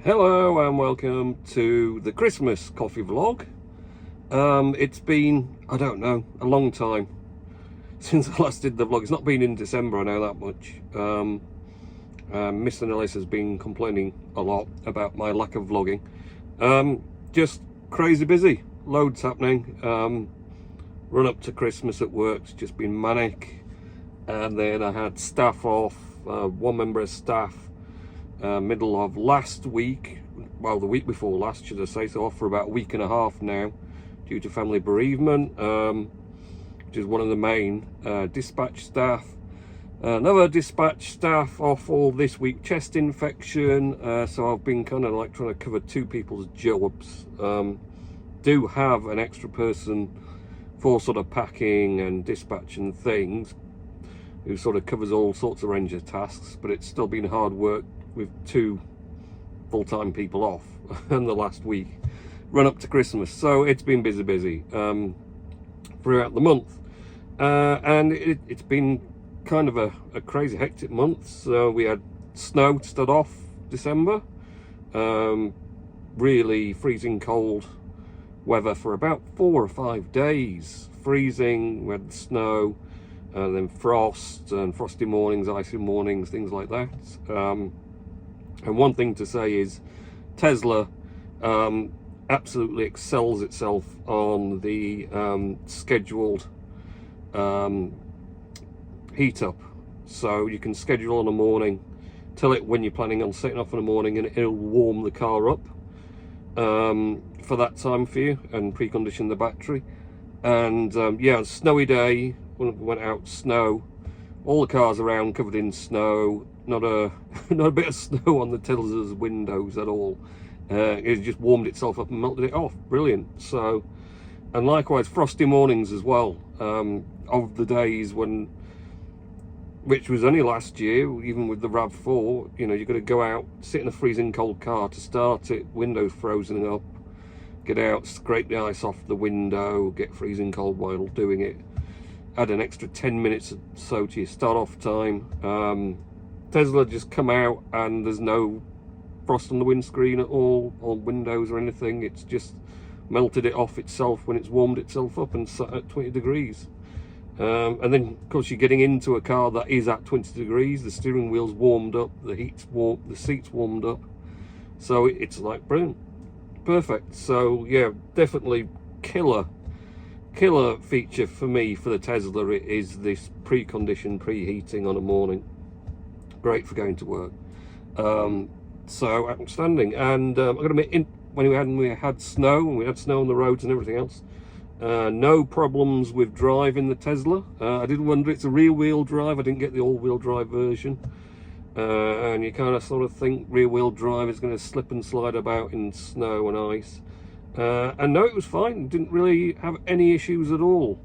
Hello and welcome to the Christmas coffee vlog. It's been, I don't know, a long time since I last did the vlog. It's not been in December, I know that much. Mr. Nellis has been complaining a lot about my lack of vlogging. Just crazy busy, loads happening. Run up to Christmas at work's just been manic. And then I had staff off, one member of staff middle of last week, well the week before last should I say, so off for about a week and a half now due to family bereavement, which is one of the main dispatch staff. Another dispatch staff off all this week, chest infection, so I've been kind of like trying to cover two people's jobs. Do have an extra person for sort of packing and dispatch and things, who sort of covers all sorts of range of tasks, but it's still been hard work with two full-time people off in the last week run up to Christmas, so it's been busy throughout the month, and it's been kind of a crazy hectic month. So we had snow to start off December, really freezing cold weather for about 4 or 5 days, freezing. We had snow and then frost and frosty mornings, icy mornings, things like that. And one thing to say is Tesla absolutely excels itself on the scheduled heat up. So you can schedule on a morning, tell it when you're planning on setting off in the morning, and it'll warm the car up for that time for you and precondition the battery. And yeah, snowy day, when we went out, snow, all the cars around covered in snow, not a bit of snow on the Tesla's windows at all. It just warmed itself up and melted it off. Brilliant. So, and likewise frosty mornings as well, of the days when, which was only last year, even with the RAV4, you know, you've got to go out, sit in a freezing cold car to start it, windows frozen up, get out, scrape the ice off the window, get freezing cold while doing it, add an extra 10 minutes or so to your start off time. Tesla just come out and there's no frost on the windscreen at all, or windows or anything. It's just melted it off itself when it's warmed itself up and sat at 20 degrees. And then of course you're getting into a car that is at 20 degrees, the steering wheel's warmed up, the heat's warm, the seat's warmed up, so it's like brilliant, perfect. So yeah, definitely killer feature for me for the Tesla is this preconditioned preheating on a morning. Great for going to work. So outstanding. And I've got to admit, when we had snow, and we had snow on the roads and everything else, no problems with driving the Tesla. I did wonder, it's a rear wheel drive, I didn't get the all-wheel drive version, and you kind of sort of think rear wheel drive is going to slip and slide about in snow and ice. And no, it was fine. Didn't really have any issues at all.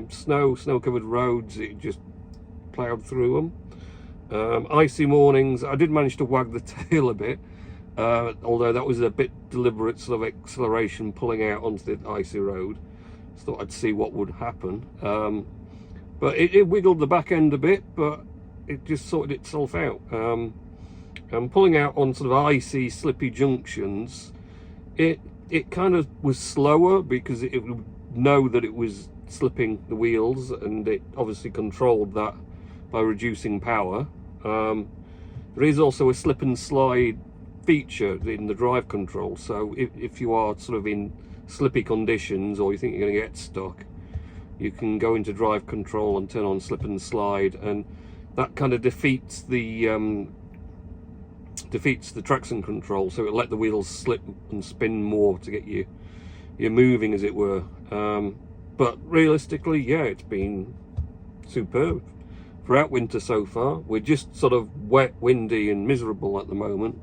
Snow covered roads, it just ploughed through them. Icy mornings, I did manage to wag the tail a bit, although that was a bit deliberate sort of acceleration pulling out onto the icy road. Just thought I'd see what would happen. But it wiggled the back end a bit, but it just sorted itself out. And pulling out on sort of icy, slippy junctions, it kind of was slower because it would know that it was slipping the wheels, and it obviously controlled that by reducing power. There is also a slip and slide feature in the drive control, so if you are sort of in slippy conditions or you think you're going to get stuck, you can go into drive control and turn on slip and slide, and that kind of defeats the traction control, so it'll let the wheels slip and spin more to get you moving, as it were. But realistically, yeah, it's been superb throughout winter so far. We're just sort of wet, windy and miserable at the moment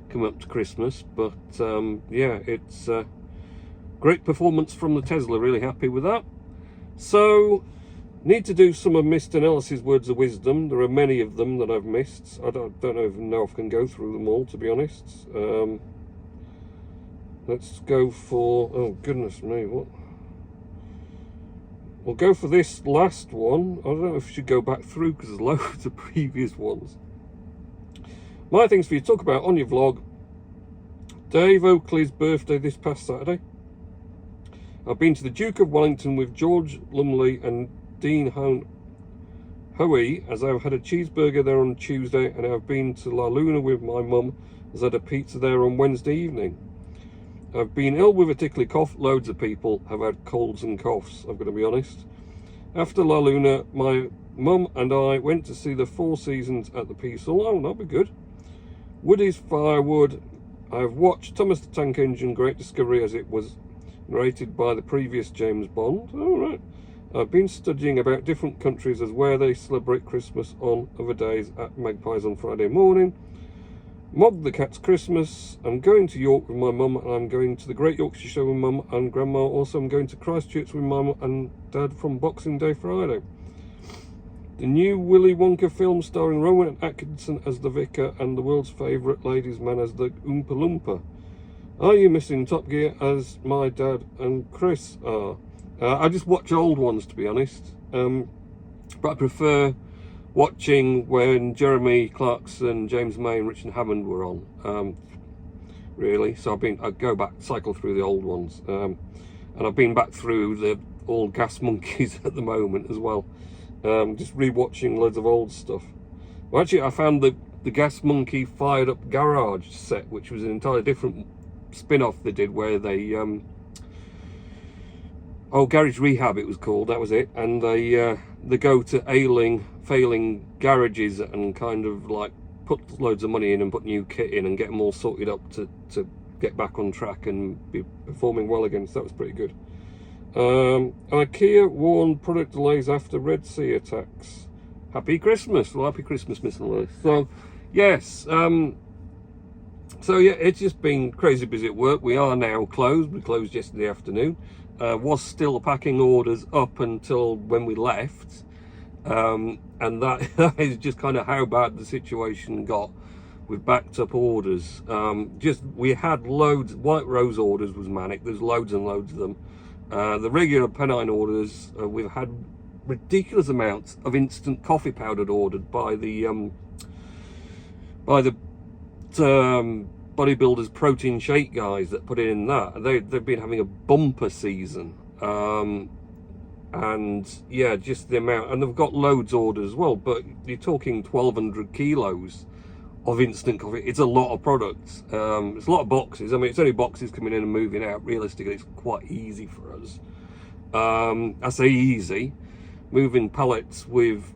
coming up to Christmas, but yeah, it's great performance from the Tesla, really happy with that. So need to do some of Mr. Nellis's words of wisdom. There are many of them that I've missed. I don't even know if I can go through them all, to be honest. Let's go for, oh goodness me, what? We'll go for this last one. I don't know if we should go back through because there's loads of previous ones. My things for you to talk about on your vlog: Dave Oakley's birthday this past Saturday. I've been to the Duke of Wellington with George Lumley and Dean Hoey, as I've had a cheeseburger there on Tuesday, and I've been to La Luna with my mum, as I had a pizza there on Wednesday evening. I've been ill with a tickly cough. Loads of people have had colds and coughs, I've got to be honest. After La Luna, my mum and I went to see the Four Seasons at the Peace Hall. Oh, that'll be good. Woody's Firewood. I've watched Thomas the Tank Engine, Great Discovery, as it was narrated by the previous James Bond. All right. I've been studying about different countries as where they celebrate Christmas on other days at Magpies on Friday morning. Mog the Cat's Christmas. I'm going to York with my mum, and I'm going to the Great Yorkshire Show with mum and grandma. Also, I'm going to Christchurch with mum and dad from Boxing Day Friday. The new Willy Wonka film starring Rowan Atkinson as the vicar and the world's favourite ladies' man as the Oompa Loompa. Are you missing Top Gear as my dad and Chris are? I just watch old ones, to be honest, but I prefer watching when Jeremy Clarkson, James May and Richard Hammond were on, really. So I go back, cycle through the old ones, and I've been back through the all Gas Monkeys at the moment as well, just re-watching loads of old stuff. Well, actually, I found the Gas Monkey Fired Up Garage set, which was an entirely different spin-off they did, where they Garage Rehab it was called, that was it, and they go to failing garages and kind of like put loads of money in and put new kit in and get them all sorted up to get back on track and be performing well again. So that was pretty good. IKEA warned product delays after Red Sea attacks. Happy Christmas. Well, happy Christmas, Miss Lois. So yes, so yeah, it's just been crazy busy at work. We are now closed. We closed yesterday afternoon. Was still packing orders up until when we left, and that is just kind of how bad the situation got with backed up orders. We had loads. White Rose orders was manic. There's loads and loads of them. The regular Pennine orders, we've had ridiculous amounts of instant coffee powder ordered by the bodybuilders protein shake guys that put in that. They've been having a bumper season, and yeah, just the amount, and they've got loads ordered as well, but you're talking 1,200 kilos of instant coffee. It's a lot of products. It's a lot of boxes. I mean, it's only boxes coming in and moving out. Realistically, it's quite easy for us. I say easy, moving pallets with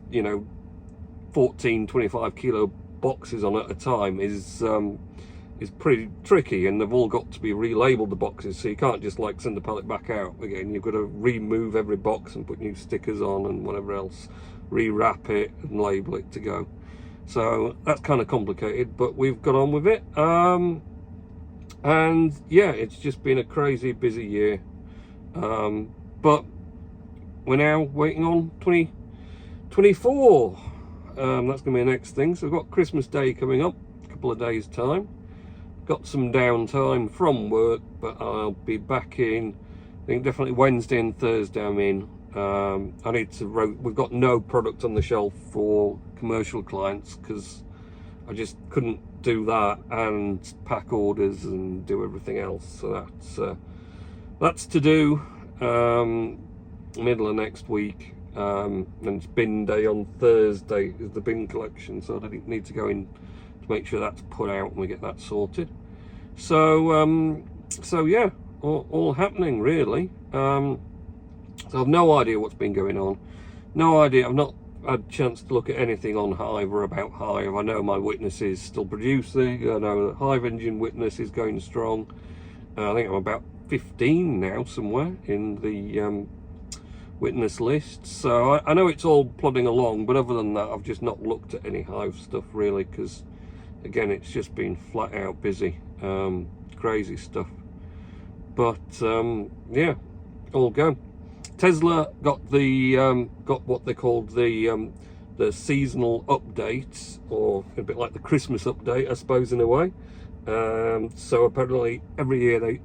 14 25 kilo boxes on at a time is pretty tricky, and they've all got to be relabeled, the boxes, so you can't just like send the pallet back out again. You've got to remove every box and put new stickers on and whatever else, rewrap it and label it to go. So that's kind of complicated, but we've got on with it. And yeah, it's just been a crazy busy year, but we're now waiting on 2024. That's gonna be the next thing. So we've got Christmas Day coming up, a couple of days time. Got some downtime from work, but I'll be back in, I think definitely Wednesday and Thursday I'm in. I need to we've got no product on the shelf for commercial clients because I just couldn't do that and pack orders and do everything else. So that's to do middle of next week. And it's bin day on Thursday is the bin collection, so I need to go in to make sure that's put out and we get that sorted. So yeah, all happening really. So I've no idea what's been going on. No idea. I've not had a chance to look at anything on Hive or about Hive. I know my witness is still producing. I know the Hive engine witness is going strong. I think I'm about 15 now somewhere in the witness list. So I know it's all plodding along, but other than that, I've just not looked at any Hive stuff really, because again, it's just been flat out busy. Crazy stuff. But yeah, all go. Tesla got got what they called the seasonal update, or a bit like the Christmas update, I suppose, in a way. So apparently every year they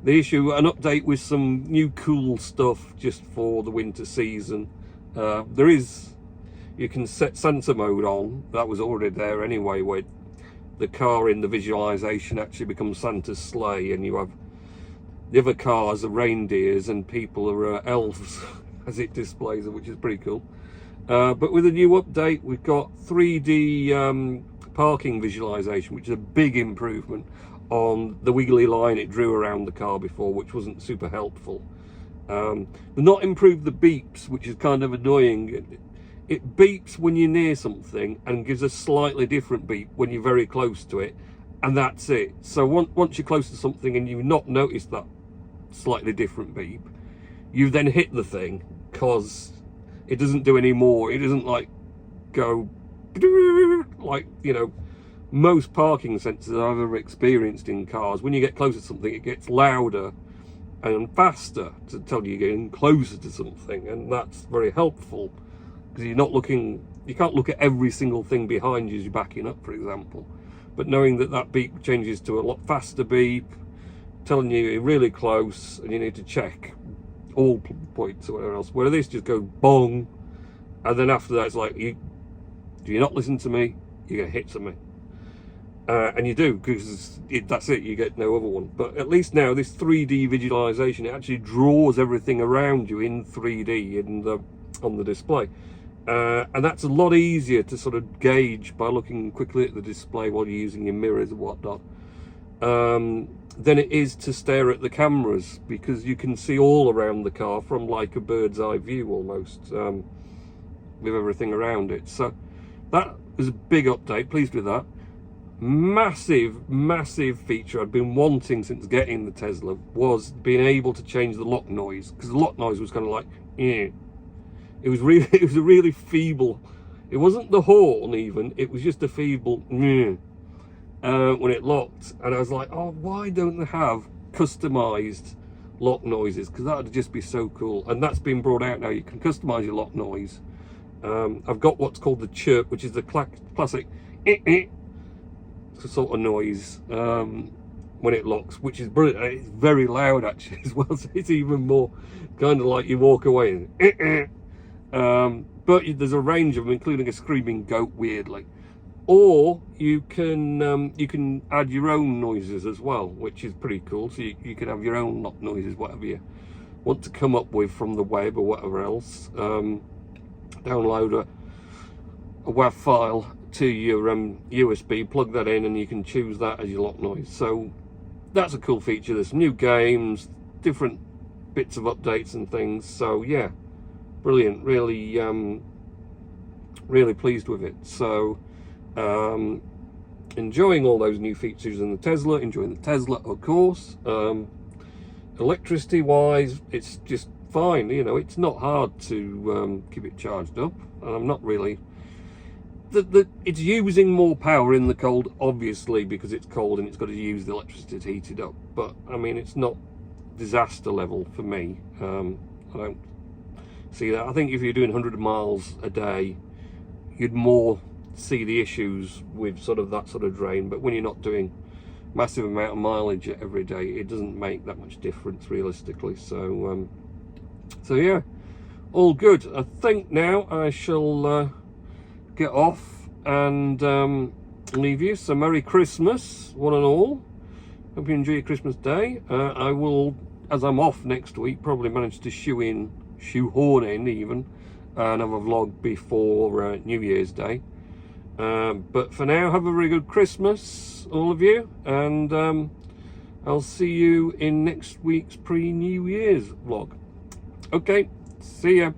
they issue an update with some new cool stuff just for the winter season. You can set sensor mode on. That was already there anyway, where the car in the visualization actually becomes Santa's sleigh, and you have the other cars are reindeers and people are elves as it displays them, which is pretty cool. But with a new update, we've got 3D parking visualization, which is a big improvement on the wiggly line it drew around the car before, which wasn't super helpful. They've not improved the beeps, which is kind of annoying. It beeps when you're near something and gives a slightly different beep when you're very close to it, and that's it. So once you're close to something and you've not noticed that slightly different beep, you then hit the thing, because it doesn't do any more. It doesn't like go like, you know, most parking sensors I've ever experienced in cars. When you get closer to something, it gets louder and faster to tell you you're getting closer to something, and that's very helpful because you're not looking, you can't look at every single thing behind you as you're backing up, for example. But knowing that that beep changes to a lot faster beep, telling you you're really close and you need to check all points or whatever else, where this just goes bong, and then after that it's like, do you not listen to me, you're gonna hit something. And you do, because that's it, you get no other one. But at least now this 3D visualization, it actually draws everything around you in 3D on the display, and that's a lot easier to sort of gauge by looking quickly at the display while you're using your mirrors and whatnot, than it is to stare at the cameras, because you can see all around the car from like a bird's eye view almost, with everything around it. So that was a big update, pleased with that. Massive feature I'd been wanting since getting the Tesla was being able to change the lock noise, because the lock noise was kind of like, it was a really feeble, it wasn't the horn even, it was just a feeble when it locked. And I was like, oh, why don't they have customized lock noises, because that would just be so cool. And that's been brought out now. You can customize your lock noise. I've got what's called the chirp, which is the classic sort of noise when it locks, which is brilliant. It's very loud actually as well, so it's even more kind of like you walk away and but there's a range of them, including a screaming goat, weirdly. Or you can add your own noises as well, which is pretty cool. So you can have your own lock noises, whatever you want to come up with from the web or whatever else. Download a WAV file to your USB, plug that in, and you can choose that as your lock noise. So that's a cool feature. There's new games, different bits of updates and things. So yeah, brilliant. Really pleased with it. So enjoying all those new features in the Tesla, enjoying the Tesla, of course. Electricity wise, it's just fine. You know, it's not hard to keep it charged up, and I'm not really it's using more power in the cold, obviously, because it's cold and it's got to use the electricity to heat it up. But I mean, it's not disaster level for me. I don't see that. I think if you're doing 100 miles a day, you'd more see the issues with sort of that sort of drain. But when you're not doing massive amount of mileage every day, it doesn't make that much difference realistically. So so yeah, all good. I think now I shall get off and leave you. So Merry Christmas one and all. Hope you enjoy your Christmas day. I will, as I'm off next week, probably manage to shoehorn in even another vlog before New Year's Day. But for now, have a very good Christmas, all of you, and I'll see you in next week's pre-New Year's vlog. Okay, see ya.